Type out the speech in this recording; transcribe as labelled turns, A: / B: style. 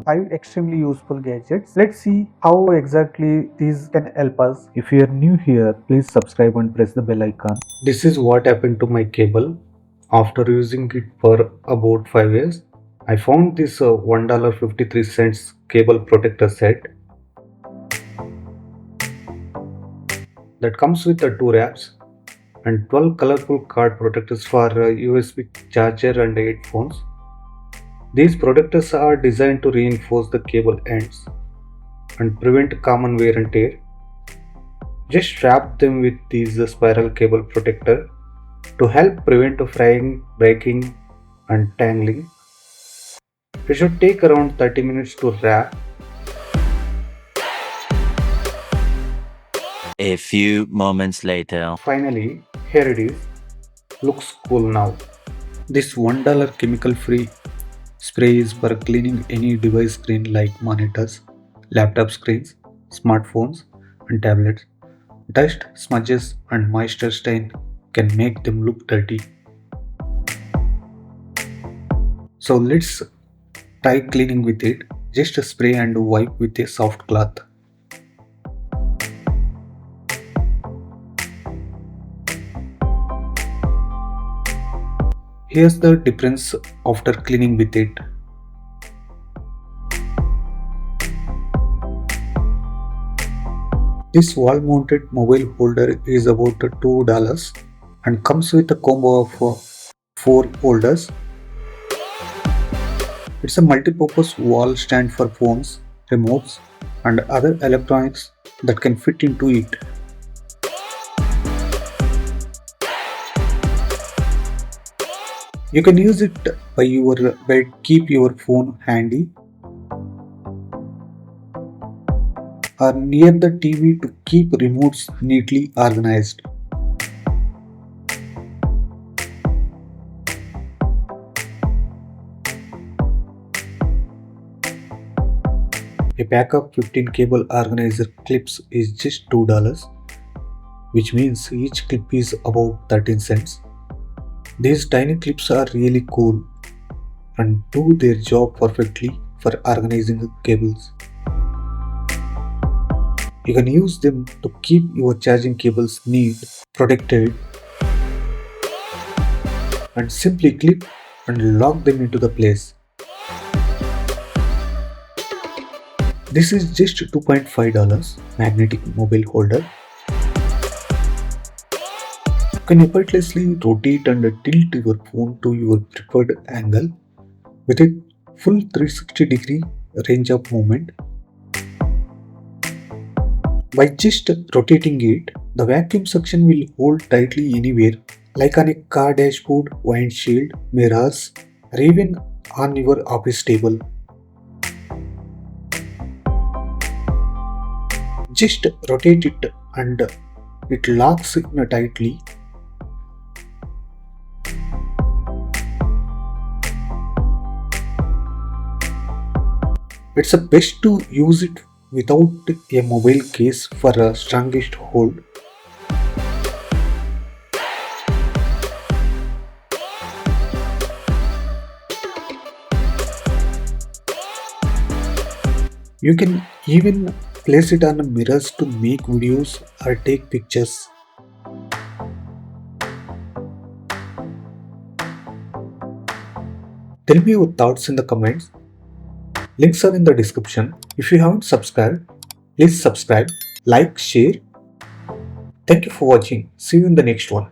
A: 5 extremely useful gadgets. Let's see how exactly these can help us.
B: If you are new here, please subscribe and press the bell icon. This is what happened to my cable. After using it for about 5 years, I found this $1.53 cable protector set that comes with the 2 wraps and 12 colorful card protectors for USB charger and headphones. These protectors are designed to reinforce the cable ends and prevent common wear and tear. Just strap them with these spiral cable protector to help prevent fraying, breaking and tangling. It should take around 30 minutes to wrap.
C: A few moments later.
B: Finally, here it is. Looks cool now. This $1 chemical free spray is for cleaning any device screen like monitors, laptop screens, smartphones and tablets. Dust, smudges and moisture stain can make them look dirty. So let's try cleaning with it. Just spray and wipe with a soft cloth. Here's the difference after cleaning with it. This wall mounted mobile holder is about $2 and comes with a combo of 4 holders. It's a multi-purpose wall stand for phones, remotes and other electronics that can fit into it. You can use it by your bed, keep your phone handy or near the TV to keep remotes neatly organized. A pack of 15 cable organizer clips is just $2, which means each clip is about 13 cents. These tiny clips are really cool and do their job perfectly for organizing cables. You can use them to keep your charging cables neat, protected, and simply clip and lock them into the place. This is just $2.5 magnetic mobile holder. You can effortlessly rotate and tilt your phone to your preferred angle with a full 360-degree range of movement. By just rotating it, the vacuum suction will hold tightly anywhere, like on a car dashboard, windshield, mirrors, or even on your office table. Just rotate it and it locks in tightly. It's best to use it without a mobile case for a strongest hold. You can even place it on mirrors to make videos or take pictures. Tell me your thoughts in the comments. Links are in the description. If you haven't subscribed, please subscribe, like, share. Thank you for watching. See you in the next one.